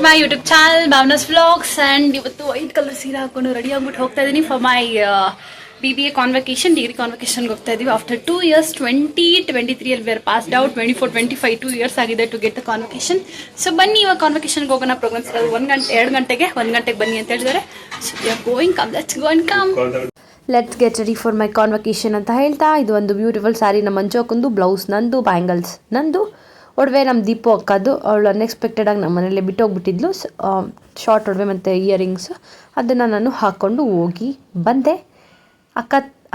To my YouTube channel Bhavana's vlogs. And ಇವತ್ತು white colour ಸೀರೆ ಹಾಕೊಂಡು ರೆಡಿ ಆಗ್ಬಿಟ್ಟು ಹೋಗ್ತಾ ಇದ್ದೀನಿ for my BBA convocation, degree ಕಾನ್ವಕೇಶನ್ಗೆ ಹೋಗ್ತಾ ಇದ್ದೀವಿ. After 2 years 2023 we are passed out. 24-25 2 years ಆಗಿದೆ to get the convocation. So ಬನ್ನಿ ಇವಾಗ ಕಾನ್ವಕೇಶನ್ಗೆ ಹೋಗೋಣ. ಪ್ರೋಗ್ರಾಮ್ಸ್ ಇರೋದು 2 ಗಂಟೆಗೆ ಬನ್ನಿ ಅಂತ ಹೇಳಿದ್ದಾರೆ. So we are going, come let's go and come. Let's get ready for my convocation ಅಂತ ಹೇಳ್ತಾ, ಇದು ಒಂದು ಬ್ಯೂಟಿಫುಲ್ ಸ್ಯಾರಿ ನಮ್ಮ ಮಂಜು ಹಾಕೊಂಡು, ಬ್ಲೌಸ್ ನಂದು, ಬ್ಯಾಂಗಲ್ಸ್ ನಂದು, ಒಡವೆ ನಮ್ಮ ದೀಪು ಅಕ್ಕದು. ಅವಳು ಅನ್ಎಕ್ಸ್ಪೆಕ್ಟೆಡಾಗಿ ನಮ್ಮ ಮನೇಲಿ ಬಿಟ್ಟೋಗ್ಬಿಟ್ಟಿದ್ಲು. ಶಾರ್ಟ್ ಒಡವೆ ಮತ್ತು ಇಯರಿಂಗ್ಸು ಅದನ್ನು ನಾನು ಹಾಕ್ಕೊಂಡು ಹೋಗಿ ಬಂದೆ.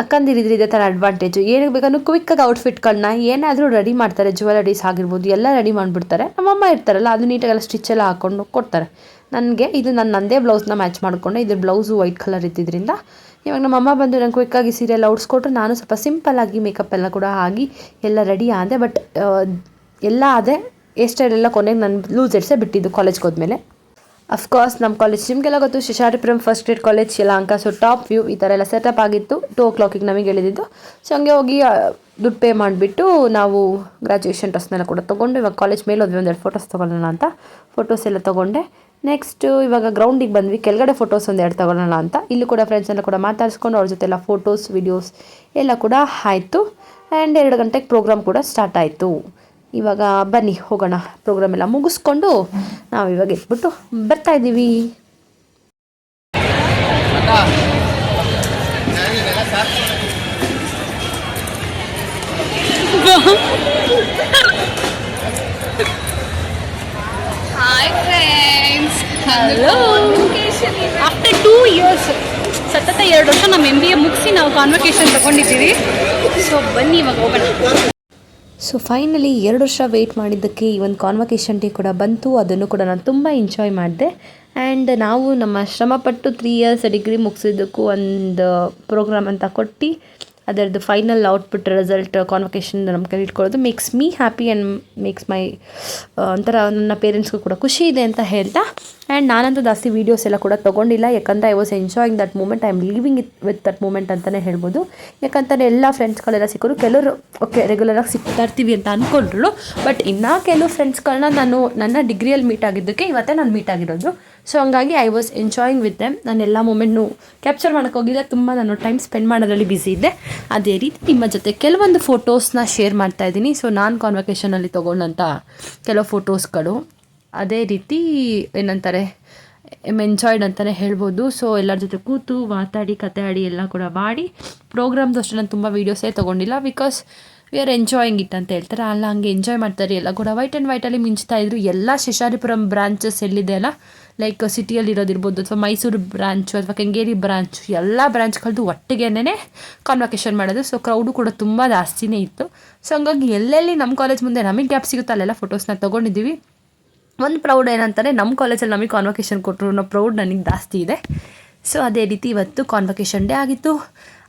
ಅಕ್ಕಂದಿರಿದ್ರೆ ಇದೇ ಥರ ಅಡ್ವಾಂಟೇಜು. ಏನಕ್ಕೆ ಬೇಕಂದ್ರೆ ಕ್ವಿಕ್ಕಾಗಿ ಔಟ್ಫಿಟ್ಗಳನ್ನ ಏನಾದರೂ ರೆಡಿ ಮಾಡ್ತಾರೆ. ಜ್ಯುವೆಲರೀಸ್ ಆಗಿರ್ಬೋದು ಎಲ್ಲ ರೆಡಿ ಮಾಡಿಬಿಡ್ತಾರೆ. ನಮ್ಮಮ್ಮ ಇರ್ತಾರಲ್ಲ, ಅದು ನೀಟಾಗೆಲ್ಲ ಸ್ಟಿಚೆಲ್ಲ ಹಾಕ್ಕೊಂಡು ಕೊಡ್ತಾರೆ. ನನಗೆ ಇದು ನಂದೇ ಬ್ಲೌಸ್ನ ಮ್ಯಾಚ್ ಮಾಡಿಕೊಂಡೆ. ಇದ್ರ ಬ್ಲೌಸು ವೈಟ್ ಕಲರ್ ಇದ್ದಿದ್ದರಿಂದ ಇವಾಗ ನಮ್ಮಮ್ಮ ಬಂದು ನಂಗೆ ಕ್ವಿಕ್ಕಾಗಿ ಸೀರೆ ಎಲ್ಲ ಉಡ್ಸ್ಕೊಟ್ರು. ನಾನು ಸ್ವಲ್ಪ ಸಿಂಪಲ್ಲಾಗಿ ಮೇಕಪ್ ಎಲ್ಲ ಕೂಡ ಆಗಿ ಎಲ್ಲ ರೆಡಿ ಆದೆ. ಬಟ್ ಎಲ್ಲ ಆದೆ, ಹೇರ್ ಸ್ಟೈಲ್ ಎಲ್ಲ ಕೊನೆಗೆ ನಾನು ಲೂಸ್ ಎಡ್ಸೇ ಬಿಟ್ಟಿದ್ದು ಕಾಲೇಜ್ಗೆ ಹೋದ್ಮೇಲೆ. ಅಫ್ಕೋರ್ಸ್ ನಮ್ಮ ಕಾಲೇಜ್ ನಿಮಗೆಲ್ಲ ಗೊತ್ತು, Seshadripuram first grade college Yelahanka. So top view ಈ ಥರ ಎಲ್ಲ ಸೆಟಪ್ ಆಗಿತ್ತು. 2 o'clock ನಮಗೆ ಹೇಳಿದ್ದು. ಸೊ ಹಂಗೆ ಹೋಗಿ ದುಡ್ಡು ಪೇ ಮಾಡಿಬಿಟ್ಟು ನಾವು ಗ್ರ್ಯಾಜುಯೇಷನ್ ಡ್ರೆಸ್ನೆಲ್ಲ ಕೂಡ ತೊಗೊಂಡು ಇವಾಗ ಕಾಲೇಜ್ ಮೇಲೆ ಹೋದ್ವಿ. 1-2 ಫೋಟೋಸ್ ತೊಗೊಳ್ಳೋಣ ಅಂತ ಫೋಟೋಸ್ ಎಲ್ಲ ತೊಗೊಂಡೆ. ನೆಕ್ಸ್ಟು ಇವಾಗ ಗ್ರೌಂಡಿಗೆ ಬಂದ್ವಿ. ಕೆಳಗಡೆ ಫೋಟೋಸ್ 1-2 ತೊಗೊಳ್ಳೋಣ ಅಂತ. ಇಲ್ಲೂ ಕೂಡ ಫ್ರೆಂಡ್ಸೆಲ್ಲ ಕೂಡ ಮಾತಾಡಿಸ್ಕೊಂಡು ಅವ್ರ ಜೊತೆ ಎಲ್ಲ ಫೋಟೋಸ್ ವಿಡಿಯೋಸ್ ಎಲ್ಲ ಕೂಡ ಆಯಿತು. ಆ್ಯಂಡ್ 2 ಗಂಟೆಗೆ ಪ್ರೋಗ್ರಾಮ್ ಕೂಡ ಸ್ಟಾರ್ಟ್ ಆಯಿತು. ಇವಾಗ ಬನ್ನಿ ಹೋಗೋಣ. ಪ್ರೋಗ್ರಾಮ್ ಎಲ್ಲ ಮುಗಿಸ್ಕೊಂಡು ನಾವು ಇವಾಗ ಎದ್ಬಿಟ್ಟು ಬರ್ತಾ ಇದ್ದೀವಿ. Hi friends, hello. After 2 years, ಸತತ 2 ವರ್ಷ ನಮ್ಮ MBA ಮುಗಿಸಿ ನಾವು ಕಾನ್ವಕೇಶನ್ ತಗೊಂಡಿದ್ದೀವಿ. ಸೊ ಬನ್ನಿ ಇವಾಗ ಹೋಗೋಣ. ಸೊ ಫೈನಲಿ 2 ವರ್ಷ ವೆಯ್ಟ್ ಮಾಡಿದ್ದಕ್ಕೆ ಈ ಒಂದು ಕಾನ್ವಕೇಶನ್ ಡೇ ಕೂಡ ಬಂತು. ಅದನ್ನು ಕೂಡ ನಾನು ತುಂಬ ಎಂಜಾಯ್ ಮಾಡಿದೆ. ಆ್ಯಂಡ್ ನಾವು ನಮ್ಮ ಶ್ರಮಪಟ್ಟು 3 years ಡಿಗ್ರಿ ಮುಗಿಸಿದ್ದಕ್ಕೂ ಒಂದು ಪ್ರೋಗ್ರಾಮ್ ಅಂತ ಕೊಟ್ಟು ಅದರದ್ದು ಫೈನಲ್ ಔಟ್ಪುಟ್ ರಿಸಲ್ಟ್ ಕಾನ್ವಕೇಶನ್ ನಮ್ಮ ಕೈ ಇಟ್ಕೊಳ್ಳೋದು makes me happy and makes ಮೈ ಒಂಥರ ನನ್ನ ಪೇರೆಂಟ್ಸ್ಗೂ ಕೂಡ ಖುಷಿ ಇದೆ ಅಂತ ಹೇಳ್ತಾ. ಆ್ಯಂಡ್ ನಾನಂತೂ ಜಾಸ್ತಿ ವೀಡಿಯೋಸ್ ಎಲ್ಲ ಕೂಡ ತೊಗೊಂಡಿಲ್ಲ. ಯಾಕಂದರೆ I was enjoying that moment. I am leaving it with that moment ಅಂತಲೇ ಹೇಳ್ಬೋದು. ಯಾಕಂದರೆ ಎಲ್ಲ ಫ್ರೆಂಡ್ಸ್ಗಳೆಲ್ಲ ಸಿಕ್ಕರು. ಕೆಲವರು ಓಕೆ ರೆಗ್ಯುಲರಾಗಿ ಸಿಗ್ತಾ ಇರ್ತೀವಿ ಅಂತ ಅಂದ್ಕೊಂಡ್ರು. ಬಟ್ ಇನ್ನೂ ಕೆಲವು ಫ್ರೆಂಡ್ಸ್ಗಳನ್ನ ನಾನು ನನ್ನ ಡಿಗ್ರಿಯಲ್ಲಿ ಮೀಟ್ ಆಗಿದ್ದಕ್ಕೆ ಇವತ್ತೇ ನಾನು ಮೀಟ್ ಆಗಿರೋದು. ಸೊ ಹಂಗಾಗಿ I was enjoying with them. ನಾನು ಎಲ್ಲ ಮೂಮೆಂಟ್ನು ಕ್ಯಾಪ್ಚರ್ ಮಾಡೋಕ್ಕೆ ಹೋಗಿದ್ದೆ. ತುಂಬ ನಾನು ಟೈಮ್ ಸ್ಪೆಂಡ್ ಮಾಡೋದ್ರಲ್ಲಿ ಬ್ಯುಸಿ ಇದ್ದೆ. ಅದೇ ರೀತಿ ನಿಮ್ಮ ಜೊತೆ ಕೆಲವೊಂದು ಫೋಟೋಸ್ನ ಶೇರ್ ಮಾಡ್ತಾಯಿದ್ದೀನಿ. ಸೊ ನಾನು ಕಾನ್ವಕೇಶನಲ್ಲಿ ತೊಗೊಂಡಂಥ ಕೆಲವು ಫೋಟೋಸ್ಗಳು ಅದೇ ರೀತಿ ಏನಂತಾರೆ ಎಂಜಾಯ್ಡ್ ಅಂತಲೇ ಹೇಳ್ಬೋದು. ಸೊ ಎಲ್ಲರ ಜೊತೆ ಕೂತು ಮಾತಾಡಿ ಕತೆ ಆಡಿ ಎಲ್ಲ ಕೂಡ ಮಾಡಿ ಪ್ರೋಗ್ರಾಮ್ದು ಅಷ್ಟು ನಾನು ತುಂಬ ವೀಡಿಯೋಸೇ ತೊಗೊಂಡಿಲ್ಲ. Because we are enjoying it ಅಂತ ಹೇಳ್ತಾರೆ. ಅಲ್ಲ ಹಂಗೆ ಎಂಜಾಯ್ ಮಾಡ್ತಾರೆ. ಎಲ್ಲ ಕೂಡ ವೈಟ್ ಆ್ಯಂಡ್ ವೈಟಲ್ಲಿ ಮಿಂಚ್ತಾ ಇದ್ರು. ಎಲ್ಲ ಶೇಷಾದ್ರಿಪುರಂ ಬ್ರಾಂಚಸ್ ಎಲ್ಲಿದೆ ಅಲ್ಲ, ಲೈಕ್ ಸಿಟಿಯಲ್ಲಿ ಇರೋದಿರ್ಬೋದು ಅಥವಾ ಮೈಸೂರು ಬ್ರಾಂಚು ಅಥವಾ ಕೆಂಗೇರಿ ಬ್ರಾಂಚು, ಎಲ್ಲ ಬ್ರಾಂಚ್ಗಳದ್ದು ಒಟ್ಟಿಗೆನೇ ಕಾನ್ವಕೇಶನ್ ಮಾಡೋದು. ಸೊ ಕ್ರೌಡು ಕೂಡ ತುಂಬ ಜಾಸ್ತಿನೇ ಇತ್ತು. ಸೊ ಹಂಗಾಗಿ ಎಲ್ಲೆಲ್ಲಿ ನಮ್ಮ ಕಾಲೇಜ್ ಮುಂದೆ ನಮಗೆ ಗ್ಯಾಪ್ ಸಿಗುತ್ತೆ ಅಲ್ಲೆಲ್ಲ ಫೋಟೋಸ್ನ ತೊಗೊಂಡಿದ್ದೀವಿ. ಒಂದು ಪ್ರೌಡ್ ಏನಂತಾರೆ, ನಮ್ಮ ಕಾಲೇಜಲ್ಲಿ ನಮಗೆ ಕಾನ್ವಕೇಶನ್ ಕೊಟ್ಟರು ಅನ್ನೋ ಪ್ರೌಡ್ ನನಗೆ ಜಾಸ್ತಿ ಇದೆ. ಸೊ ಅದೇ ರೀತಿ ಇವತ್ತು ಕಾನ್ವಕೇಶನ್ ಡೇ ಆಗಿತ್ತು.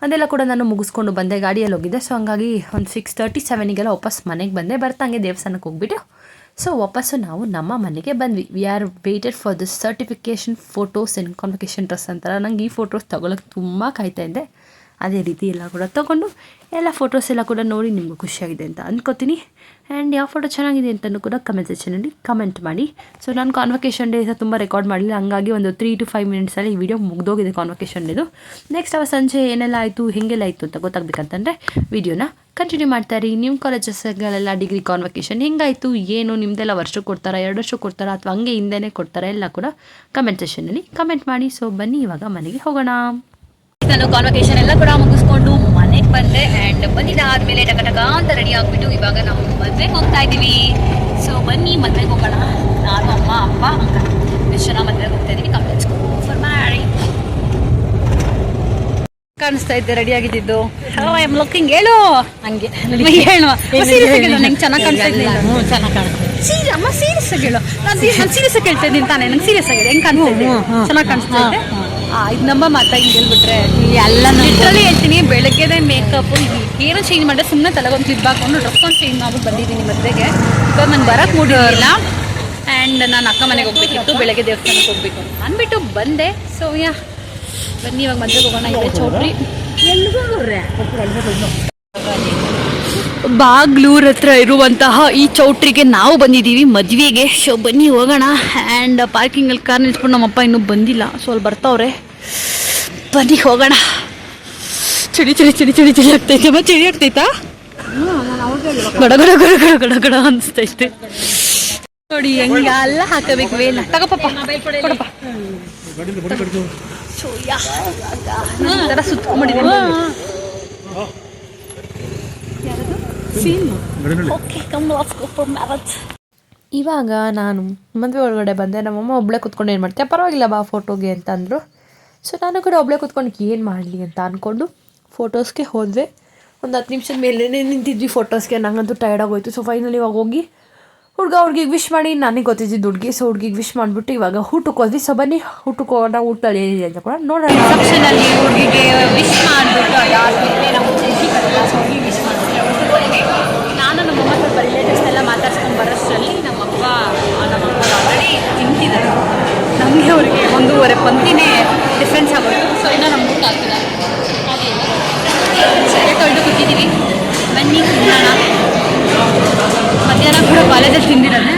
ಅದೆಲ್ಲ ಕೂಡ ನಾನು ಮುಗಿಸ್ಕೊಂಡು ಬಂದೆ, ಗಾಡಿಯಲ್ಲಿ ಹೋಗಿದ್ದೆ. ಸೊ ಹಂಗಾಗಿ ಒಂದು 6:37 ವಾಪಸ್ ಮನೆಗೆ ಬಂದೆ. ಬರ್ತಂಗೆ ದೇವಸ್ಥಾನಕ್ಕೆ ಹೋಗ್ಬಿಟ್ಟು ಸೊ ವಾಪಸ್ಸು ನಾವು ನಮ್ಮ ಮನೆಗೆ ಬಂದ್ವಿ. We are weighted for this certification photos in convocation dress ಅಂತಾರೆ. ನಂಗೆ ಈ ಫೋಟೋಸ್ ತೊಗೊಳಕ್ಕೆ ತುಂಬ ಕಾಯ್ತಾ ಇದ್ದೆ. ಅದೇ ರೀತಿ ಎಲ್ಲ ಕೂಡ ತೊಗೊಂಡು ಎಲ್ಲ ಫೋಟೋಸ್ ಎಲ್ಲ ಕೂಡ ನೋಡಿ ನಿಮಗೂ ಖುಷಿಯಾಗಿದೆ ಅಂತ ಅಂದ್ಕೋತೀನಿ. ಆ್ಯಂಡ್ ಯಾವ ಫೋಟೋ ಚೆನ್ನಾಗಿದೆ ಅಂತಲೂ ಕೂಡ ಕಮೆಂಟ್ ಸೆಕ್ಷನಲ್ಲಿ ಕಮೆಂಟ್ ಮಾಡಿ. ಸೊ ನಾನು ಕಾನ್ವಕೇಶನ್ ಡೇ ತುಂಬ ರೆಕಾರ್ಡ್ ಮಾಡಲಿಲ್ಲ. ಹಂಗಾಗಿ ಒಂದು 3 to 5 minutesಲ್ಲಿ ಈ ವಿಡಿಯೋ ಮುಗ್ದೋಗಿದೆ ಕಾನ್ವಕೇಶನ್ ಡೇದು. ನೆಕ್ಸ್ಟ್ ಸಂಜೆ ಏನೆಲ್ಲ ಆಯಿತು, ಹೇಗೆಲ್ಲ ಆಯಿತು ಅಂತ ಗೊತ್ತಾಗಬೇಕಂತಂದರೆ ವಿಡಿಯೋನ ಕಂಟಿನ್ಯೂ ಮಾಡ್ತಾರೆ. ನಿಮ್ಮ ಕಾಲೇಜಸ್ಗಳೆಲ್ಲ ಡಿಗ್ರಿ ಕಾನ್ವಕೇಶನ್ ಹೆಂಗಾಯಿತು, ಏನು ನಿಮ್ಮದೆಲ್ಲ ವರ್ಷಕ್ಕೆ ಕೊಡ್ತಾರಾ, 2 ವರ್ಷಕ್ಕೆ ಕೊಡ್ತಾರಾ ಅಥವಾ ಹಂಗೆ ಹಿಂದೆನೇ ಕೊಡ್ತಾರಾ, ಎಲ್ಲ ಕೂಡ ಕಮೆಂಟ್ ಸೆಕ್ಷನಲ್ಲಿ ಕಮೆಂಟ್ ಮಾಡಿ. ಸೊ ಬನ್ನಿ ಇವಾಗ ಮನೆಗೆ ಹೋಗೋಣ. ನಾನು ಕಾನ್ವಕೇಶನ್ ಎಲ್ಲ ಕೂಡ ಮುಗಿಸ್ಕೊಂಡು ಮನೆಗೆ ಬಂದೆ. ಆ್ಯಂಡ್ ಬಂದಿದ್ದಾದಮೇಲೆ ಟಕ ಅಂತ ರೆಡಿ ಆಗಿಬಿಟ್ಟು ಇವಾಗ ನಾವು ಮದುವೆಗೆ ಹೋಗ್ತಾ ಇದ್ದೀವಿ. ಸೊ ಬನ್ನಿ ಮದುವೆಗೆ ಹೋಗೋಣ. ನಾನು ಅಮ್ಮ ಅಪ್ಪ ಅಂಕ ಎಷ್ಟು ಜನ ಮದುವೆಗೆ ಹೋಗ್ತಾ ಇದ್ದೀವಿ. ಕಮೆಂಟ್ಸ್ ಫಾರ್ ಮ್ಯಾರೇಜ್ ಕಾಣಿಸ್ತಾ ಇದ್ದೆ ರೆಡಿ ಆಗಿದ್ದು. Hello I am looking. ಹೇಳು ಹಂಗೆ ಹೇಳು. ನಂಗೆ ಚೆನ್ನಾಗಿ ಕಾಣಿಸ್ತಾ ಇದ್ದೆ. ಚೆನ್ನಾಗಿ ಕಾಣಿಸ್ತಾ ಸೀರೆ. ಅಮ್ಮ ಸೀರಿಯಸ್ ಆಗಿ ಹೇಳು. ನಾನು ಸೀರಿಯಸ್ ಆಗಿ ಹೇಳ್ತಾ ಇದ್ದೀನಿ ತಾನೇ. ನಂಗೆ ಸೀರಿಯಸ್ ಆಗಿದೆ. ಹೆಂಗೆ ಕಾಣಿಸ್ತಾ ಇದೆ? ಚೆನ್ನಾಗಿ ಕಾಣಿಸ್ತಾ ಇದೆ. ಇದು ನಮ್ಮ ಮಾತಾ ಹಿಂಗೆ ಹೇಳ್ಬಿಟ್ರೆ ಎಲ್ಲ ಲಿಟ್ರಲಿ ಹೇಳ್ತೀನಿ. ಬೆಳಗ್ಗೆದೇ ಮೇಕಪ್ ಏನೋ ಚೇಂಜ್ ಮಾಡಿದ್ರೆ ಸುಮ್ಮನೆ ತಲೆಗೊಂದು ಕ್ಲಿಪ್ ಹಾಕೊಂಡು ಡ್ರೆಸ್ ಒಂದು ಚೇಂಜ್ ಮಾಡ್ಬಿಟ್ಟು ಬಂದಿದ್ದೀನಿ ಮದುವೆಗೆ. ಇವಾಗ ನಂಗೆ ಬರೋಕ್ಕೆ ಮೂಡಿರಲಿಲ್ಲ. ಆ್ಯಂಡ್ ನಾನು ಅಕ್ಕ ಮನೆಗೆ ಹೋಗ್ಬೇಕಿತ್ತು, ಬೆಳಗ್ಗೆ ದೇವಸ್ಥಾನಕ್ಕೆ ಹೋಗ್ಬೇಕು ಅಂದ್ಬಿಟ್ಟು ಬಂದೆ. ಸೊ ಯಾ ಬನ್ನಿ ಇವಾಗ ಮದುವೆಗೆ ಹೋಗೋಣ. ಇದೆ ಚೌಟ್ರಿ ಬಾಗ್ಲೂರ್ ಹತ್ರ ಇರುವಂತಹ ಈ ಚೌಟ್ರಿಗೆ ನಾವು ಬಂದಿದ್ದೀವಿ ಮದುವೆಗೆ. ಸೊ ಬನ್ನಿ ಹೋಗೋಣ. ಆ್ಯಂಡ್ ಪಾರ್ಕಿಂಗಲ್ಲಿ ಕಾರ್ ನಿಲ್ಸ್ಕೊಂಡು ನಮ್ಮಪ್ಪ ಇನ್ನೂ ಬಂದಿಲ್ಲ, ಸೊ ಅಲ್ಲಿ ಬರ್ತಾವ್ರೆ. ಬನ್ನಿ ಹೋಗೋಣ. ಚಳಿ ಚಳಿ ಚಳಿ ಚಳಿ ಚಳಿ ಆಗ್ತೈತೆ. ಚಳಿ ಆಗ್ತೈತಾ? ಗಡ ಗಡ ಗಡ ಗಡ ಗಡ ಗಡ ಅನಿಸ್ತೈತೆ ನೋಡಿ. ಹೆಂಗೆ ಎಲ್ಲ ಹಾಕಬೇಕು ವೇಲ. ತಗೋಪ್ಪ ಕೊಡಪ್ಪ. ಸುತ್ಕೊಂಡ್ಬಿಟ್ಟಿದ್ದೀನಿ. ಇವಾಗ ನಾನು ಮದುವೆ ಒಳಗಡೆ ಬಂದೆ. ನಮ್ಮಮ್ಮ ಒಬ್ಬಳೇ ಕೂತ್ಕೊಂಡು ಏನು ಮಾಡ್ತೀಯ, ಪರವಾಗಿಲ್ಲ ಬಾ ಫೋಟೋಗೆ ಅಂತ ಅಂದರು. ಸೊ ನಾನು ಕೂಡ ಒಬ್ಬಳೇ ಕೂತ್ಕೊಂಡು ಏನು ಮಾಡಲಿ ಅಂತ ಅಂದ್ಕೊಂಡು ಫೋಟೋಸ್ಗೆ ಹೋದರೆ. ಒಂದು 10 ನಿಮಿಷದ ಮೇಲೆ ನಿಂತಿದ್ವಿ ಫೋಟೋಸ್ಗೆ. ನಂಗಂತೂ ಟೈರ್ಡ್ ಆಗೋಯ್ತು. ಸೊ ಫೈನಲಿ ಇವಾಗ ಹೋಗಿ ಹುಡುಗಿಗೆ ವಿಶ್ ಮಾಡಿ, ನನಗೆ ಗೊತ್ತಿದ್ದು ಹುಡುಗಿ. ಸೊ ಹುಡುಗಿಗೆ ವಿಶ್ ಮಾಡಿಬಿಟ್ಟು ಇವಾಗ ಊಟಕ್ಕೆ ಹೋದ್ವಿ. ಸೊ ಬನ್ನಿ ಊಟಕ್ಕೆ ಹೋಗೋಣ. ಊಟದಲ್ಲಿ ಏನಿದೆ ಅಂತ ಕೂಡ ನೋಡೋಣ. ರಿಸೆಪ್ಷನಲ್ಲಿ ಹುಡುಗಿಗೆ ವಿಶ್ ಮಾಡಿಬಿಟ್ಟು ಅದಾದಮೇಲೆ ನಮ್ಮ ಹುಡುಗಿ ಬರಲ್ಲ. ಸೊ ಹುಡುಗಿ ವಿಶ್ ಮಾಡಿಬಿಟ್ರೆ ಊಟಕ್ಕೆ ನಾನು ನಮ್ಮಮ್ಮ ಸ್ವಲ್ಪ ರಿಲೇಟಿವ್ಸ್ ಎಲ್ಲ ಮಾತಾಡ್ಸ್ಕೊಂಡು ಬರೋಷ್ಟರಲ್ಲಿ ನಮ್ಮಪ್ಪ ಆಲ್ರೆಡಿ ತಿಂತಿದ್ದಾರೆ. ನಮಗೆ ಅವ್ರಿಗೆ 1:30 ಪಂಕ್ತಿನೇ ಡಿಫ್ರೆನ್ಸ್ ಆಗೋಯ್ತು. ಸೊ ಇನ್ನೂ ನಮ್ಮ ಊಟ ಆಗ್ತಿಲ್ಲ. ಹಾಗೆ ಸರಿ ತೊಳೆದು ಕೂತಿದ್ದೀವಿ. ಬನ್ನಿ ತಿನ್ನೋಣ. ಮಧ್ಯಾಹ್ನ ಕೂಡ ಕಾಲೇಜಲ್ಲಿ ತಿಂದಿರೋದೆ.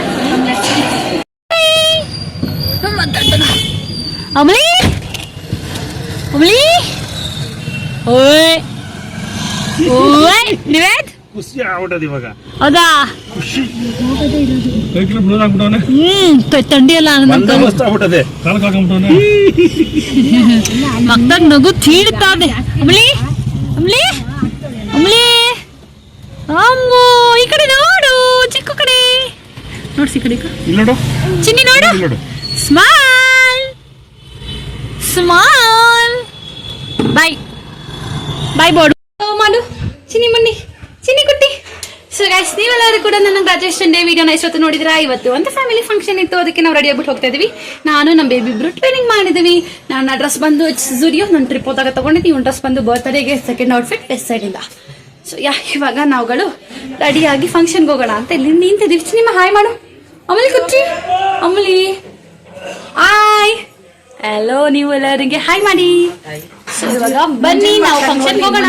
ಮಾತಾಡ್ತಾನ ಅಮಲಿ ಅಮಲಿ. ಓಯ್ ಓಯ್ ನಿವೇದ್ ಖುಷಿ ಆಗ್ಬಿಟ್ಟದ ಇವಾಗ. ಹೌದಾ? ಖುಷಿ ಥಂಡಿ ಎಲ್ಲ ಆಗ್ಬಿಟ್ಟದೆ. ಮಕ್ದಾಗ ನಗು ತೀಡ್ತಾದೆ. ಅಮಲಿ ಅಮಲಿ ಅಮಲಿ ಅಮ್ಮು ಈ ಕಡೆ ನೋಡು. ಚಿಕ್ಕ ಕಡೆ ನೋಡ್ಸಿ. ಈ ಕಡೆ ನೋಡು ಚಿನ್ನಿ ನೋಡು. Smile smile. Bye bye board ಮಾಡು. ಚಿನ್ನಿ ಮನ್ನಿ ಚಿನ್ನಿ ಕುಟ್ಟಿ. ಸೊ ಗೈಸ್, ನೀವೆಲ್ಲರೂ ಕೂಡ ನನ್ನ ಗ್ರಾಜುಯೇಷನ್ ಡೇ ವಿಡಿಯೋನ ಇಷ್ಟೊತ್ತು ನೋಡಿದ್ರಾ? ಇವತ್ತು ಒಂದು ಫ್ಯಾಮಿಲಿ ಫಂಕ್ಷನ್ ಇತ್ತು, ಅದಕ್ಕೆ ನಾವು ರೆಡಿ ಆಗ್ಬಿಟ್ಟು ಹೋಗ್ತಾ ಇದೀವಿ. ನಾನು ನಮ್ಮ ಬೇಬಿ ಇಬ್ರು ಟ್ರೈನಿಂಗ್ ಮಾಡಿದ್ವಿ. ನನ್ನ ಡ್ರೆಸ್ ಬಂದು ಜುರಿಯೋ ನನ್ನ ಟ್ರಿಪ್ ಹೋದಾಗ ತಗೊಂಡಿದ್ವಿ. ಇವ್ನ ಡ್ರೆಸ್ ಬಂದು ಬರ್ತ್ಡೇಗೆ ಸೆಕೆಂಡ್ ಔಟ್ಫಿಟ್ ವೆಸ್ಟ್ ಸೈಡಿಂದ. ಸೊ ಇವಾಗ ನಾವುಗಳು ರೆಡಿಯಾಗಿ ಫಂಕ್ಷನ್ಗೆ ಹೋಗೋಣ ಅಂತ ಇಲ್ಲಿ ನಿಂತಿದ್ದೀವಿ. ನಿಮ್ಮ ಹಾಯ್ ಮಾಡು. ಅಮಲಿ ಕುಟ್ಟಿ ಅಮಲಿ ಹಾಯ್. ಹಲೋ, ನೀವು ಎಲ್ಲರಿಗೆ ಹಾಯ್ ಮಾಡಿ. ಇವಾಗ ಬನ್ನಿ ನಾವು ಫಂಕ್ಷನ್ಗೆ ಹೋಗೋಣ.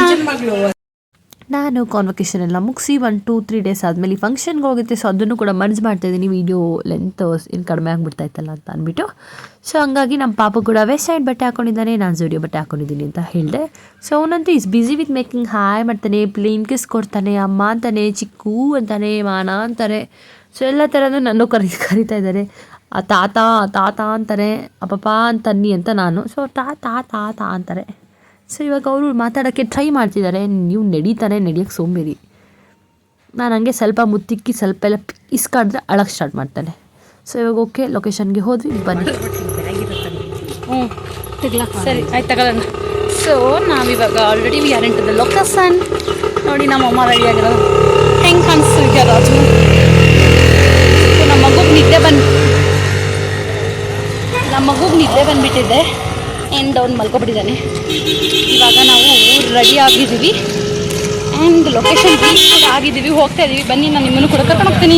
ನಾನು ಕಾನ್ವೊಕೇಶನ್ ಎಲ್ಲ ಮುಗಿಸಿ 1-2-3 ಡೇಸ್ ಆದಮೇಲೆ ಫಂಕ್ಷನ್ಗೆ ಹೋಗುತ್ತೆ. ಸೊ ಅದನ್ನು ಕೂಡ ಮರ್ಜ್ ಮಾಡ್ತಾಯಿದ್ದೀನಿ. ವೀಡಿಯೋ ಲೆಂತ್ ಇನ್ನು ಕಡಿಮೆ ಆಗಿಬಿಡ್ತಾಯಿತ್ತಲ್ಲ ಅಂತ ಅಂದ್ಬಿಟ್ಟು. ಸೊ ಹಂಗಾಗಿ ನಮ್ಮ ಪಾಪ ಕೂಡ ವೆಸ್ಟ್ ಸೈಡ್ ಬಟ್ಟೆ ಹಾಕ್ಕೊಂಡಿದ್ದಾನೆ, ನಾನು ಜುಡಿಯೋ ಬಟ್ಟೆ ಹಾಕ್ಕೊಂಡಿದ್ದೀನಿ ಅಂತ ಹೇಳಿದೆ. ಸೊ ಅವನಂತೂ is busy with making. Hi ಮಾಡ್ತಾನೆ, ಪ್ಲೇನ್ ಕಿಸ್ ಕೊಡ್ತಾನೆ, ಅಮ್ಮ ಅಂತಾನೆ, ಚಿಕ್ಕು ಅಂತಾನೆ, ಮಾನ ಅಂತಾರೆ. ಸೊ ಎಲ್ಲ ಥರನೂ ನನ್ನ ಕರಿತಾ ಇದ್ದಾರೆ. ತಾತ ತಾತ ಅಂತಾರೆ, ಅಪ್ಪಪ್ಪ ಅಂತನ್ನಿ ಅಂತ ನಾನು. ಸೊ ತಾ ಅಂತಾರೆ. ಸೊ ಇವಾಗ ಅವರು ಮಾತಾಡೋಕ್ಕೆ ಟ್ರೈ ಮಾಡ್ತಿದ್ದಾರೆ. ನೀವು ನಡಿಯೋಕ್ಕೆ ಸೋಂಬೇರಿ. ನಾನು ಹಂಗೆ ಸ್ವಲ್ಪ ಮುತ್ತಿಕ್ಕಿ ಸ್ವಲ್ಪ ಎಲ್ಲ ಇಸ್ಕಾಡಿದ್ರೆ ಅಳಕ್ಕೆ ಸ್ಟಾರ್ಟ್ ಮಾಡ್ತಾನೆ. ಸೊ ಇವಾಗ ಓಕೆ, ಲೊಕೇಶನ್ಗೆ ಹೋದ್ವಿ. ಬನ್ನಿ. ಸರಿ ಆಯ್ತು ತಗೊಳ್ಳೋಣ. ಸೊ ನಾವಿವಾಗ already we are into the location. ನೋಡಿ ನಮ್ಮ ಅಮ್ಮ ರೆಡಿ ಆಗಿರೋದು ಹೆಂಗೆ ಕಾಣಿಸ್ತಿದ್ಯಾ ರಾಜು. ನಮ್ಮ ಮಗುಗೆ ನಿದ್ದೆ ಬಂದುಬಿಟ್ಟಿದ್ದೆ. ಆ್ಯಂಡ್ ಅವ್ನು ಮಲ್ಕೊಬಿಟ್ಟಿದ್ದಾನೆ. ಇವಾಗ ನಾವು ರೆಡಿ ಆಗಿದ್ದೀವಿ ಆ್ಯಂಡ್ ಲೊಕೇಶನ್ ರೀಚ್ ಕೂಡ ಆಗಿದ್ದೀವಿ. ಹೋಗ್ತಾ ಇದ್ದೀವಿ. ಬನ್ನಿ, ನಾನು ನಿಮ್ಮನ್ನು ಕೂಡ ಕರ್ಕೊಂಡು ಹೋಗ್ತೀನಿ.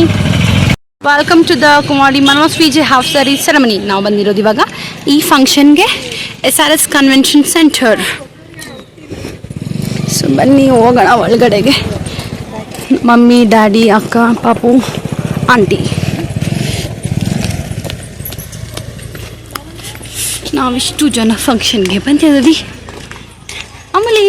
ವೆಲ್ಕಮ್ ಟು ದ ಕುಮಾರಿ ಮನೋಸ್ ವಿಜೆ ಹಾಫ್ ಸ್ಯಾರಿ ಸೆರೆಮನಿ. ನಾವು ಬಂದಿರೋದು ಇವಾಗ ಈ ಫಂಕ್ಷನ್ಗೆ SRS ಕನ್ವೆನ್ಷನ್ ಸೆಂಟರ್. ಸೊ ಬನ್ನಿ ಹೋಗೋಣ ಒಳಗಡೆಗೆ. ಮಮ್ಮಿ, ಡ್ಯಾಡಿ, ಅಕ್ಕ, ಪಾಪು, ಆಂಟಿ. ನಾವಿಷ್ಟು ಜನ ಫಂಕ್ಷನ್ಗೆ ಬಂದಿದ್ದೀವಿ. ಆಮೇಲೆ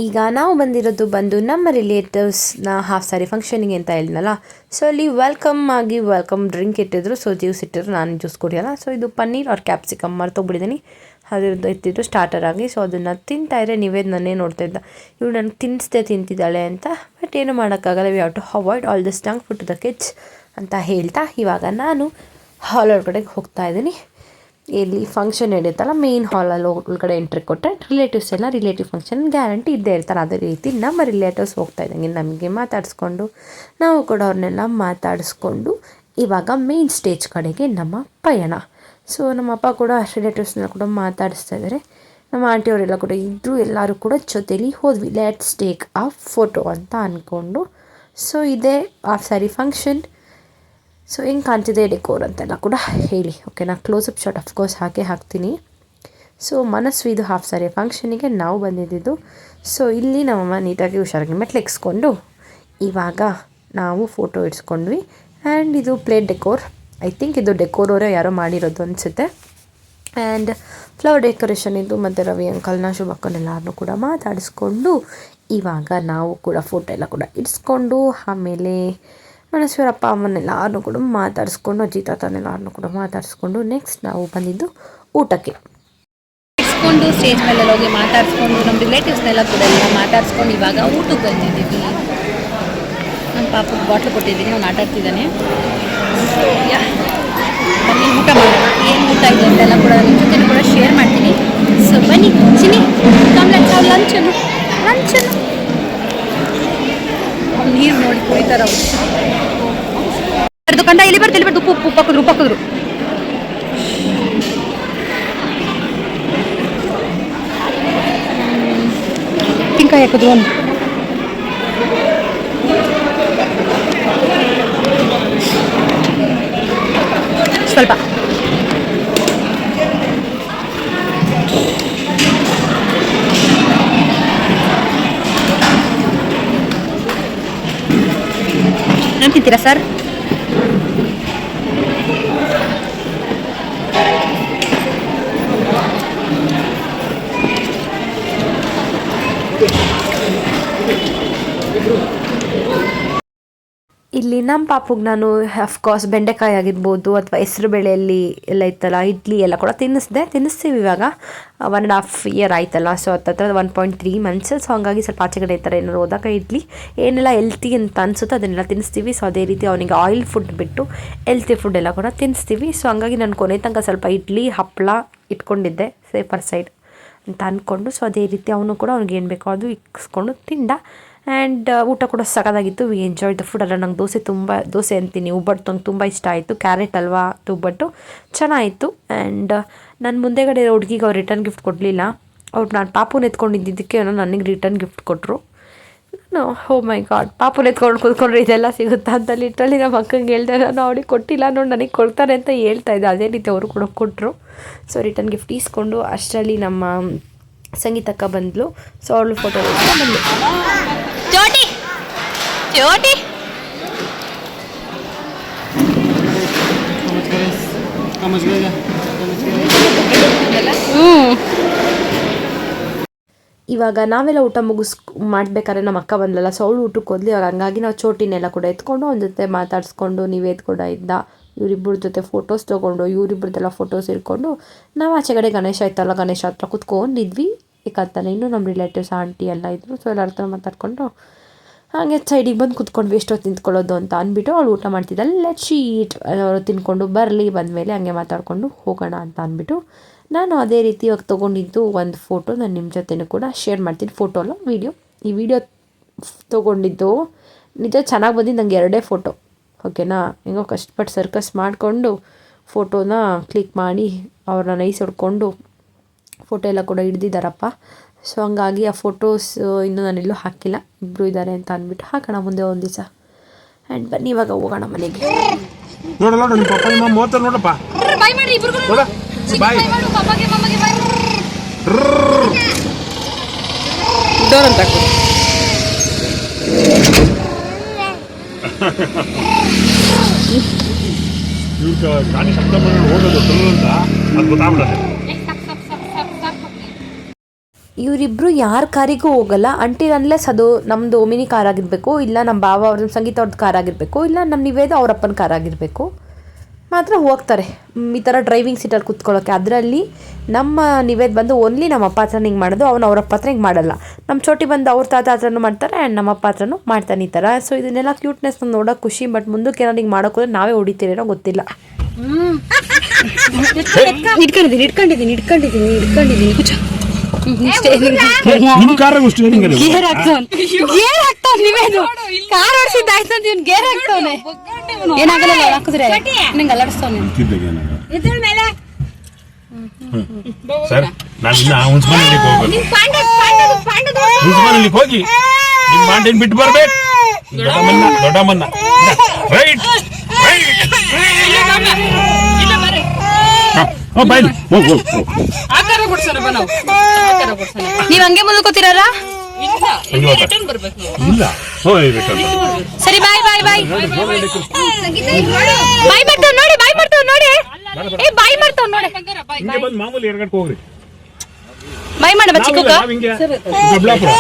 ಈಗ ನಾವು ಬಂದಿರೋದು ನಮ್ಮ ರಿಲೇಟಿವ್ಸ್ನ ಹಾಫ್ ಸ್ಯಾರಿ ಫಂಕ್ಷನಿಗೆ ಅಂತ ಹೇಳಿದ್ನಲ್ಲ. ಸೊ ಅಲ್ಲಿ ವೆಲ್ಕಮ್ ಡ್ರಿಂಕ್ ಇಟ್ಟಿದ್ರು. ಸೊ ಜ್ಯೂಸ್ ಇಟ್ಟಿದ್ರು, ನಾನು ಜ್ಯೂಸ್ ಕುಡಿಯೋಲ್ಲ. ಸೊ ಇದು ಪನ್ನೀರ್ ಅವ್ರ ಕ್ಯಾಪ್ಸಿಕಮ್ ಮರ್ತೋಗ್ಬಿಟ್ಟಿದ್ದೀನಿ. ಅದ್ರದ್ದು ಇತ್ತಿದ್ದು ಸ್ಟಾರ್ಟರ್ ಆಗಿ. ಸೊ ಅದನ್ನು ತಿಂತಾಯಿದ್ರೆ ನೀವೇ ನನ್ನೇ ನೋಡ್ತಾ ಇದ್ದ. ಇವಳು ನನಗೆ ತಿಂತಿದ್ದಾಳೆ ಅಂತ. ಬಟ್ ಏನು ಮಾಡೋಕ್ಕಾಗಲ್ಲ. We have to avoid all this junk food to the kids ಅಂತ ಹೇಳ್ತಾ ಇವಾಗ ನಾನು ಹಾಲ್ ಒಳಗಡೆಗೆ ಹೋಗ್ತಾ ಇದ್ದೀನಿ. ಇಲ್ಲಿ ಫಂಕ್ಷನ್ ನಡೆಯುತ್ತಲ್ಲ, ಮೇನ್ ಹಾಲಲ್ಲಿ ಒಳಗಡೆ ಎಂಟ್ರಿ ಕೊಟ್ಟರೆ ರಿಲೇಟಿವ್ಸ್ ಎಲ್ಲ ರಿಲೇಟಿವ್ ಫಂಕ್ಷನ್ ಗ್ಯಾರಂಟಿ ಇದ್ದೇ ಇರ್ತಾರೆ. ಅದೇ ರೀತಿ ನಮ್ಮ ರಿಲೇಟಿವ್ಸ್ ಹೋಗ್ತಾ ಇದ್ದಂಗೆ ನಮಗೆ ಮಾತಾಡಿಸ್ಕೊಂಡು ನಾವು ಕೂಡ ಅವ್ರನ್ನೆಲ್ಲ ಮಾತಾಡಿಸ್ಕೊಂಡು ಇವಾಗ ಮೇನ್ ಸ್ಟೇಜ್ ಕಡೆಗೆ ನಮ್ಮ ಪಯಣ. ಸೊ ನಮ್ಮಪ್ಪ ಕೂಡ ರಿಲೇಟಿವ್ಸ್ನೆಲ್ಲ ಕೂಡ ಮಾತಾಡಿಸ್ತಾ ಇದ್ದಾರೆ. ನಮ್ಮ ಆಂಟಿಯವರೆಲ್ಲ ಕೂಡ ಇದ್ದರು. ಎಲ್ಲರೂ ಕೂಡ ಜೊತೇಲಿ ಹೋದ್ವಿ. ಲೆಟ್ಸ್ ಟೇಕ್ ಆ ಫೋಟೋ ಅಂತ ಅಂದ್ಕೊಂಡು. ಸೊ ಇದೇ ಹಾಫ್ ಸ್ಯಾರಿ ಫಂಕ್ಷನ್. ಸೊ ಹೆಂಗೆ ಕಾಣ್ತಿದೆ ಡೆಕೋರ್ ಅಂತೆಲ್ಲ ಕೂಡ ಹೇಳಿ. ಓಕೆ, ನಾನು ಕ್ಲೋಸಪ್ ಶಾಟ್ ಅಫ್ಕೋರ್ಸ್ ಹಾಕ್ತೀನಿ. ಸೊ ಮನಸ್ಸು ಇದು ಹಾಫ್ ಸಾರಿ ಫಂಕ್ಷನಿಗೆ ನಾವು ಬಂದಿದ್ದು. ಸೊ ಇಲ್ಲಿ ನಮ್ಮಮ್ಮ ನೀಟಾಗಿ ಹುಷಾರಾಗಿ ಮೆಟ್ಲು ಎಕ್ಸ್ಕೊಂಡು ಇವಾಗ ನಾವು ಫೋಟೋ ಇಡ್ಸ್ಕೊಂಡ್ವಿ. ಆ್ಯಂಡ್ ಇದು ಪ್ಲೇಟ್ ಡೆಕೋರ್, ಐ ಥಿಂಕ್ ಇದು ಡೆಕೋರವರೇ ಯಾರೋ ಮಾಡಿರೋದು ಅನಿಸುತ್ತೆ. ಆ್ಯಂಡ್ ಫ್ಲವರ್ ಡೆಕೋರೇಷನ್ ಇದು ಮತ್ತು ರವಿ ಅಂಕಲ್ನ ಶುಭಕ್ಕನೆಲ್ಲರನ್ನೂ ಕೂಡ ಮಾತಾಡಿಸ್ಕೊಂಡು ಇವಾಗ ನಾವು ಕೂಡ ಫೋಟೋ ಎಲ್ಲ ಕೂಡ ಇಡ್ಸ್ಕೊಂಡು ಆಮೇಲೆ ಮನಸ್ವರಪ್ಪ ಅಮ್ಮನೆಲ್ಲರನ್ನೂ ಕೂಡ ಮಾತಾಡಿಸ್ಕೊಂಡು ಅಜ್ಜಿ ತಾತನೆಲ್ಲರನ್ನೂ ಕೂಡ ಮಾತಾಡಿಸ್ಕೊಂಡು ನೆಕ್ಸ್ಟ್ ನಾವು ಬಂದಿದ್ದು ಊಟಕ್ಕೆ. ಇಡ್ಸ್ಕೊಂಡು ಸ್ಟೇಜ್ ಮೇಲೆ ಹೋಗಿ ಮಾತಾಡಿಸ್ಕೊಂಡು ನಮ್ಮ ರಿಲೇಟಿವ್ಸ್ನೆಲ್ಲ ಕೂಡ ಎಲ್ಲ ಮಾತಾಡಿಸ್ಕೊಂಡು ಇವಾಗ ಊಟಕ್ಕೆ ಬಂದಿದ್ದೀವಿ. ನಮ್ಮ ಪಾಪಕ್ಕೆ ಬಾಟ್ಲು ಕೊಟ್ಟಿದ್ದೀನಿ, ಅವ್ನು ಆಟ ಆಡ್ತಿದ್ದಾನೆ. ಬನ್ನಿ ಊಟ ಮಾಡೋಣ. ಏನು ಊಟ ಇದೆ ಅಂತೆಲ್ಲ ಕೂಡ ನಿಮ್ಮ ಜೊತೆ ಕೂಡ ಶೇರ್ ಮಾಡ್ತೀನಿ. ಸೊ ಬನ್ನಿ ಚಿನಿ ಲಂಚನು ನೀರು ನೋಡಿ ಕುಡಿತಾರ ಅವ್ರು ಕಂಡ ಇಲ್ಲಿ ಬರ್ದು ಉಪ್ಪು ಹಾಕಿದ್ರು ತೆಂಗಿನಕಾಯಿ ಹಾಕಿದ್ರು ಒಂದು ಸ್ವಲ್ಪ ಏನು ತಿಂತೀರಾ ಸರ್? ಇಲ್ಲಿ ನಮ್ಮ ಪಾಪುಗೆ ನಾನು ಅಫ್ಕೋರ್ಸ್ ಬೆಂಡೆಕಾಯಿ ಆಗಿರ್ಬೋದು ಅಥವಾ ಹೆಸರು ಬೇಳೆಯಲ್ಲಿ ಎಲ್ಲ ಇತ್ತಲ್ಲ ಇಡ್ಲಿ ಎಲ್ಲ ಕೂಡ ತಿನ್ನಿಸ್ತೀವಿ. ಇವಾಗ 1.5 year ಆಯ್ತಲ್ಲ, ಸೊ ಹತ್ತತ್ರ 1.3 months. ಸೊ ಹಂಗಾಗಿ ಸ್ವಲ್ಪ ಆಚೆಗಡೆ ಇರ್ತಾರೆ ಏನಾದ್ರು ಹೋದಾಗ ಇಡ್ಲಿ ಏನೆಲ್ಲ ಹೆಲ್ತಿ ಅಂತ ಅನಿಸುತ್ತೋ ಅದನ್ನೆಲ್ಲ ತಿನ್ನಿಸ್ತೀವಿ. ಸೊ ಅದೇ ರೀತಿ ಅವನಿಗೆ ಆಯಿಲ್ ಫುಡ್ ಬಿಟ್ಟು ಹೆಲ್ತಿ ಫುಡ್ ಎಲ್ಲ ಕೂಡ ತಿನ್ನಿಸ್ತೀವಿ. ಸೊ ಹಂಗಾಗಿ ನಾನು ಕೊನೆ ತನಕ ಸ್ವಲ್ಪ ಇಡ್ಲಿ ಹಪ್ಪಳ ಇಟ್ಕೊಂಡಿದ್ದೆ ಸೇಫರ್ ಸೈಡ್ ಅಂತ ಅಂದ್ಕೊಂಡು. ಸೊ ಅದೇ ರೀತಿ ಅವನು ಕೂಡ ಅವ್ನಿಗೆ ಏನು ಬೇಕೋ ಅದು ಇಕ್ಸ್ಕೊಂಡು ತಿಂದ. ಆ್ಯಂಡ್ ಊಟ ಕೂಡ ಸಖತ್ತಾಗಿತ್ತು. We enjoy the food. ಅಲ್ಲ ನಂಗೆ ದೋಸೆ ಅಂತೀನಿ, ಉಬ್ಬಟ್ಟು ನಂಗೆ ತುಂಬ ಇಷ್ಟ ಆಯಿತು. ಕ್ಯಾರೆಟ್ ಹಲ್ವಾ ಉಬ್ಬಟ್ಟು ಚೆನ್ನಾಗಿತ್ತು. ಆ್ಯಂಡ್ ನನ್ನ ಮುಂದೆಗಡೆ ಹುಡುಗಿಗೆ ಅವ್ರು ರಿಟರ್ನ್ ಗಿಫ್ಟ್ ಕೊಡಲಿಲ್ಲ. ನಾನು ಪಾಪುನ ಎತ್ಕೊಂಡಿದ್ದಕ್ಕೆ ನನಗೆ ರಿಟರ್ನ್ ಗಿಫ್ಟ್ ಕೊಟ್ಟರು. ನಾನು ಓ ಮೈ ಗಾಡ್, ಪಾಪುನ ಎತ್ಕೊಂಡು ಕೂತ್ಕೊಂಡ್ರೆ ಇದೆಲ್ಲ ಸಿಗುತ್ತಾ ಅಂತ ಲಿಟ್ರಲಿ ನಮ್ಮ ಅಕ್ಕಂಗೆ ಹೇಳ್ದೆ. ನಾನು ಅವ್ರಿಗೆ ಕೊಟ್ಟಿಲ್ಲ ನೋಡಿ, ನನಗೆ ಕೊಡ್ತಾರೆ ಅಂತ ಹೇಳ್ತಾ ಇದ್ದೆ. ಅದೇ ರೀತಿ ಅವರು ಕೂಡ ಕೊಟ್ಟರು. ಸೊ ರಿಟರ್ನ್ ಗಿಫ್ಟ್ ಈಸ್ಕೊಂಡು ಅಷ್ಟರಲ್ಲಿ ನಮ್ಮ ಸಂಗೀತಕ್ಕ ಬಂದಳು. ಸೊ ಅವಳು ಫೋಟೋ ಬಂದಳು. ಚೋಟಿ ಇವಾಗ ನಾವೆಲ್ಲ ಊಟ ಮಾಡಬೇಕಾದ್ರೆ ನಮ್ಮ ಅಕ್ಕ ಬಂದಲ್ಲ, ಸೊ ಅವಳು ಊಟಕ್ಕೆ ಹೋದ್ಲಿ. ಇವಾಗ ಹಂಗಾಗಿ ನಾವು ಚೋಟಿನೆಲ್ಲ ಕೂಡ ಎತ್ಕೊಂಡು ಒಂದು ಜೊತೆ ಮಾತಾಡಿಸ್ಕೊಂಡು ನೀವೇದ್ ಕೂಡ ಇದ್ದ ಇವರಿಬ್ಬರ ಜೊತೆ ಫೋಟೋಸ್ ತೊಗೊಂಡು ಇವರಿಬ್ಬರದೆಲ್ಲ ಫೋಟೋಸ್ ಇಟ್ಕೊಂಡು ನಾವು ಆಚೆಗಡೆ ಗಣೇಶ ಆಯ್ತಲ್ಲ, ಗಣೇಶ ಹತ್ರ ಕುತ್ಕೊಂಡಿದ್ವಿ. ಏಕಂತಾನೆ ಇನ್ನೂ ನಮ್ಮ ರಿಲೇಟಿವ್ಸ್ ಆಂಟಿ ಎಲ್ಲ ಇದ್ದರು. ಸೊ ಎಲ್ಲರ ಹತ್ರ ಮಾತಾಡ್ಕೊಂಡು ಹಾಗೆ ಸೈಡಿಗೆ ಬಂದು ಕುತ್ಕೊಂಡ್ವಿ. ಎಷ್ಟೊತ್ತು ನಿಂತ್ಕೊಳ್ಳೋದು ಅಂತ ಅಂದ್ಬಿಟ್ಟು ಅವಳು ಊಟ ಮಾಡ್ತಿದ್ದಲ್ಲ. ಲೆಟ್ ಶೀಟ್ ಅವರು ತಿನ್ಕೊಂಡು ಬರಲಿ, ಬಂದಮೇಲೆ ಹಂಗೆ ಮಾತಾಡಿಕೊಂಡು ಹೋಗೋಣ ಅಂತ ಅಂದ್ಬಿಟ್ಟು ನಾನು ಅದೇ ರೀತಿ ಇವಾಗ ತೊಗೊಂಡಿದ್ದು ಒಂದು ಫೋಟೋ ನಾನು ನಿಮ್ಮ ಜೊತೆನೂ ಕೂಡ ಶೇರ್ ಮಾಡ್ತೀನಿ. ಫೋಟೋ ಅಲ್ಲ ವಿಡಿಯೋ. ಈ ವಿಡಿಯೋ ತೊಗೊಂಡಿದ್ದು ನಿಜ ಚೆನ್ನಾಗಿ ಬಂದಿದ್ದು. ನಂಗೆ 2 ಫೋಟೋ ಓಕೆನಾ. ಹೆಂಗೋ ಕಷ್ಟಪಟ್ಟು ಸರ್ಕಸ್ ಮಾಡಿಕೊಂಡು ಫೋಟೋನ ಕ್ಲಿಕ್ ಮಾಡಿ ಅವ್ರನ್ನ ನೈಸ್ ಹೊಡ್ಕೊಂಡು ಫೋಟೋ ಎಲ್ಲ ಕೂಡ ಹಿಡ್ದಿದ್ದಾರಪ್ಪ. ಸೊ ಹಂಗಾಗಿ ಆ ಫೋಟೋಸ್ ಇನ್ನೂ ನಾನೆಲ್ಲೂ ಹಾಕಿಲ್ಲ. ಇಬ್ಬರು ಇದ್ದಾರೆ ಅಂತ ಅಂದ್ಬಿಟ್ಟು ಹಾಕೋಣ ಮುಂದೆ ಒಂದು ದಿವಸ. ಆ್ಯಂಡ್ ಬನ್ನಿ ಇವಾಗ ಹೋಗೋಣ ಮನೆಗೆ. ನೋಡಲ್ಲ ನಿಮ್ಮ ಪಪ್ಪ ನಿಮ್ಮ ಮೂವತ್ತು ನೋಡಪ್ಪ. ಬಾಯ್ ಮಾಡಿ ಇಬ್ರು ನೋಡ ಬಾಯ್ ಮಾಡು ಪಾಪಗೆ ಮಮ್ಮಗೆ ಬಾಯ್ ಡೋರ್ ಅಂತ ಗಾಡಿ ಶಬ್ದ ಮಾಡಿ ಹೋಗೋದು ಅಂತ ಅದು ಗೊತ್ತಾಗ್ಬಿಡುತ್ತೆ. ಇವರಿಬ್ಬರು ಯಾರ ಕಾರಿಗೂ ಹೋಗಲ್ಲ ಅಂಟಿಲ್ ಅನ್ಲೆಸ್ ಅದು ನಮ್ಮದು ಮಿನಿ ಕಾರ್ ಆಗಿರಬೇಕು, ಇಲ್ಲ ನಮ್ಮ ಭಾವ ಅವ್ರ ಸಂಗೀತ ಅವ್ರದ್ದು ಕಾರ್ ಆಗಿರಬೇಕು, ಇಲ್ಲ ನಮ್ಮ ನಿವೇದ ಅವರಪ್ಪನ ಕಾರ್ ಆಗಿರಬೇಕು ಮಾತ್ರ ಹೋಗ್ತಾರೆ ಈ ಥರ ಡ್ರೈವಿಂಗ್ ಸೀಟಲ್ಲಿ ಕೂತ್ಕೊಳ್ಳೋಕ್ಕೆ. ಅದರಲ್ಲಿ ನಮ್ಮ ನಿವೇದ್ ಬಂದು ಓನ್ಲಿ ನಮ್ಮ ಅಪ್ಪ ಹತ್ರ ಹಿಂಗೆ ಮಾಡೋದು, ಅವ್ನು ಅವರಪ್ಪ ಹತ್ರ ಹಿಂಗೆ ಮಾಡಲ್ಲ. ನಮ್ಮ ಚೋಟಿ ಬಂದು ಅವ್ರ ತಾತ ಹತ್ರನೂ ಮಾಡ್ತಾರೆ ಆ್ಯಂಡ್ ನಮ್ಮ ಅಪ್ಪ ಹತ್ರನೂ ಮಾಡ್ತಾನೆ ಈ ಥರ. ಸೊ ಇದನ್ನೆಲ್ಲ ಕ್ಯೂಟ್ನೆಸ್ ನಾನು ನೋಡೋಕೆ ಖುಷಿ. ಬಟ್ ಮುಂದಕ್ಕೆ ಏನಾದ್ರು ಹಿಂಗೆ ಮಾಡೋಕೆ ನಾವೇ ಹೊಡಿತೀರೇನೋ ಗೊತ್ತಿಲ್ಲ. ಇಟ್ಕೊಂಡಿದ್ದೀನಿ ಕುಚ ನಿಮ್ಮ ಕಾರಾಗ ಸ್ಟೀರಿಂಗ್ ಅಲ್ಲಿ ಗೇರ್ ಹಾಕ್ತಾವ್ನೆ ನೀವೇನು ಕಾರ್ ಓಡಿಸಿದ್ದಾಯ್ತು ಅಂತ ಇವ್ನು ಗೇರ್ ಹಾಕ್ತಾವನೆ. ಏನಾಗಲ್ಲ ಹಾಕಿದ್ರೆ ನಂಗೆ ಅಲ್ಲಾಡಿಸ್ತಾವನೆ. ಸರ್ ನಾನು ಇನ್ನ ಹುನ್ಸ್ಮನೆಲ್ಲಿಗೆ ಹೋಗ್ಬೇಕು. ಹುನ್ಸ್ಮನೆಲ್ಲಿಗೆ ಹೋಗಿ ನಿಮ್ಮ ಮಾಂಟೇನ್ ಬಿಟ್ಟು ಬರ್ಬೇಕು. ದೊಡ್ಡಮ್ಮನ್ನ ರೈಟ್ ರೈಟ್. ಬೈಲ್ ಹೋಗು ನೀವ್ ಹಂಗೆ ಮುಲ್ಕೋತಿರಾರ? ಇಲ್ಲ ಹೋಗ್ಬೇಕಲ್ಲ ಸರಿ ಬಾಯ್ ಬಾಯ್ ಬಾಯ್ ಬಾಯ್ ಮಾಡ್ತಾವ್ ನೋಡಿ, ಬಾಯ್ ಮಾಡ್ತಾವ್ ನೋಡಿ, ಏ ಬಾಯ್ ಮಾಡ್ತಾವ್ ನೋಡಿ, ಹಿಂಗೆ ಬಂದು ಮಾಮೂಲಿ ಎರಗಡ್ಕ ಹೋಗ್ರಿ. ಬಾಯ್ ಮಾಡ ಚಿಕ್ಕ ನಾವ್ ಹಿಂಗೆ ದೊಡ್ಡಬಳ್ಳಾಪುರ.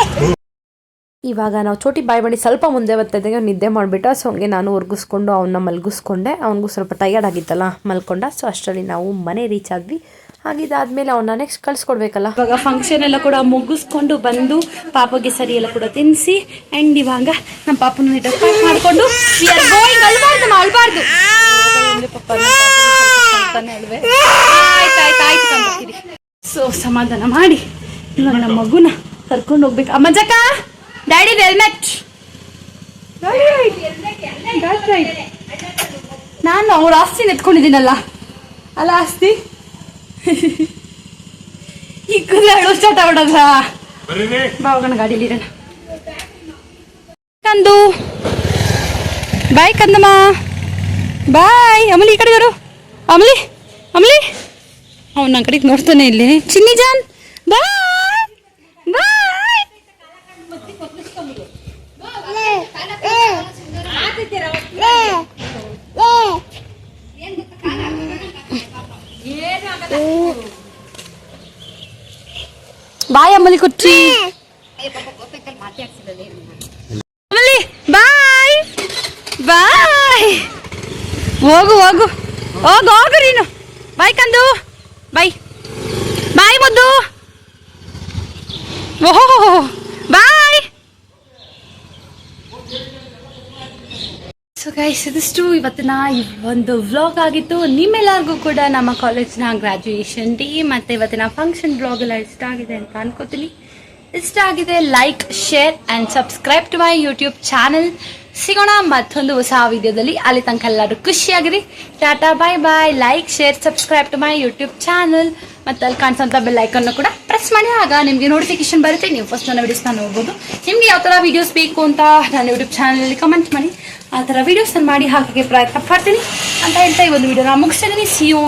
ಇವಾಗ ನಾವು ಚೋಟಿ ಬಾಯಿ ಮಾಡಿ ಸ್ವಲ್ಪ ಮುಂದೆ ಬರ್ತಾಯಿದ್ದಂಗೆ ನಿದ್ದೆ ಮಾಡಿಬಿಟ್ಟ. ಸೊ ಹಂಗೆ ನಾನು ಒರ್ಗಿಸ್ಕೊಂಡು ಅವನ್ನ ಮಲಗಿಸ್ಕೊಂಡೆ. ಅವನಿಗೂ ಸ್ವಲ್ಪ ಟಯರ್ಡ್ ಆಗಿತ್ತಲ್ಲ, ಮಲ್ಕೊಂಡ. ಸೊ ಅಷ್ಟರಲ್ಲಿ ನಾವು ಮನೆ ರೀಚ್ ಆದ್ವಿ. ಹಾಗಿದ್ದಾದ್ಮೇಲೆ ಅವನ್ನ ನೆಕ್ಸ್ಟ್ ಕಳಿಸ್ಕೊಡ್ಬೇಕಲ್ಲ. ಇವಾಗ ಫಂಕ್ಷನ್ ಎಲ್ಲ ಕೂಡ ಮುಗಿಸ್ಕೊಂಡು ಬಂದು ಪಾಪಗೆ ಸರಿ ಎಲ್ಲ ಕೂಡ ತಿನ್ನಿಸಿ ಆ್ಯಂಡ್ ಇವಾಗ ನಮ್ಮ ಪಾಪನ ನೀಟಾಗಿ ಪ್ಯಾಕ್ ಮಾಡಿಕೊಂಡು ಅಳ್ಬಾರ್ದು ಆಯ್ತು. ಸೊ ಸಮಾಧಾನ ಮಾಡಿ ಇವಾಗ ನಮ್ಮ ಮಗುನ ಕರ್ಕೊಂಡು ಹೋಗ್ಬೇಕು. ಅಮ್ಮಜಕ್ಕ ಡ್ಯಾಡಿ ಹೆಲ್ಮೆಟ್, ನಾನು ಅವ್ರ ಆಸ್ತಿ ಎತ್ಕೊಂಡಿದ್ದೀನಲ್ಲ, ಅಲ್ಲ ಆಸ್ತಿ ಈ ಕುದುರೆ ಅಳು ಸ್ಟಾರ್ಟ್ ಆಗ್ಬಿಡೋದ. ಬಾವಗಣ ಗಾಡೀಲಿ ಇರೋಣ. ಕಂದು ಬಾಯ್ ಕಂದಮ್ಮ, ಬಾಯ್. ಅಮಲಿ ಈ ಕಡೆ ಬರು. ಅಮಲಿ ಅಮಲಿ ಅವ್ನು ನನ್ನ ಕಡೆಗೆ ನೋಡ್ತಾನೆ ಇಲ್ಲಿ. ಚಿನ್ನಿ ಜಾನ್ ಬಾಯ್ ಬಾಯ್. ಬಾಯ್ ಅಮ್ಮಲಿ ಕುಚ್ಚಿ. ಅಮ್ಮಲಿ ಬಾಯ್ ಬಾಯ್. ಹೋಗು ಹೋಗು ಹೋಗು ಹೋಗು ನೀನು. ಬಾಯ್ ಕಂದು ಬಾಯ್ ಬಾಯ್ ಮುದ್ದು. ಓಹೋ ಬಾಯ್. ಸೊ ಗೈಸ್, ಇದಿಷ್ಟು ಇವತ್ತಿನ ಈ ಒಂದು ವ್ಲಾಗ್ ಆಗಿತ್ತು. ನಿಮ್ಮೆಲ್ಲರಿಗೂ ಕೂಡ ನಮ್ಮ ಕಾಲೇಜ್ನ ಗ್ರ್ಯಾಜುಯೇಷನ್ ಡೇ ಮತ್ತು ಇವತ್ತಿನ ಫಂಕ್ಷನ್ ವ್ಲಾಗ್ ಎಲ್ಲ ಇಷ್ಟ ಆಗಿದೆ ಅಂತ ಅನ್ಕೋತೀನಿ. ಇಷ್ಟ ಆಗಿದೆ like, share and subscribe to my YouTube channel. ಸಿಗೋಣ ಮತ್ತೊಂದು ಹೊಸ ವಿಡಿಯೋದಲ್ಲಿ. ಅಲ್ಲಿ ತನಕ ಎಲ್ಲರೂ ಖುಷಿಯಾಗಿರಿ. ಟಾಟಾ bye bye. Like, share, subscribe to my YouTube channel. ಮತ್ತು ಅಲ್ಲಿ ಕಾಣಿಸೋಂಥ ಬೆಲ್ ಐಕನ್ನು ಕೂಡ ಪ್ರೆಸ್ ಮಾಡಿ. ಆಗ ನಿಮಗೆ ನೋಟಿಫಿಕೇಶನ್ ಬರುತ್ತೆ. ನೀವು ಫಸ್ಟ್ ನನ್ನ ವಿಡಿಯೋಸ್ನ ನೋಡ್ಬೋದು. ನಿಮಗೆ ಯಾವ ಥರ ವೀಡಿಯೋಸ್ ಬೇಕು ಅಂತ ನನ್ನ ಯೂಟ್ಯೂಬ್ ಚಾನಲಲ್ಲಿ ಕಮೆಂಟ್ ಮಾಡಿ. ಆ ಥರ ವೀಡಿಯೋಸನ್ನು ಮಾಡಿ ಹಾಕಕ್ಕೆ ಪ್ರಯತ್ನ ಪಡ್ತೀನಿ ಅಂತ ಹೇಳ್ತಾ ಈ ಒಂದು ವಿಡಿಯೋನ ಮುಗಿಸ್ತಿದ್ದೀನಿ. ಸಿ ಯು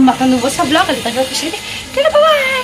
ಮತ್ತೊಂದು ಹೊಸ ಬ್ಲಾಗ್ ಅಲ್ಲಿ ತನಕ ಖುಷಿಯಾಗಿದೆ. ಟಾಟಾ ಬಾಯ್.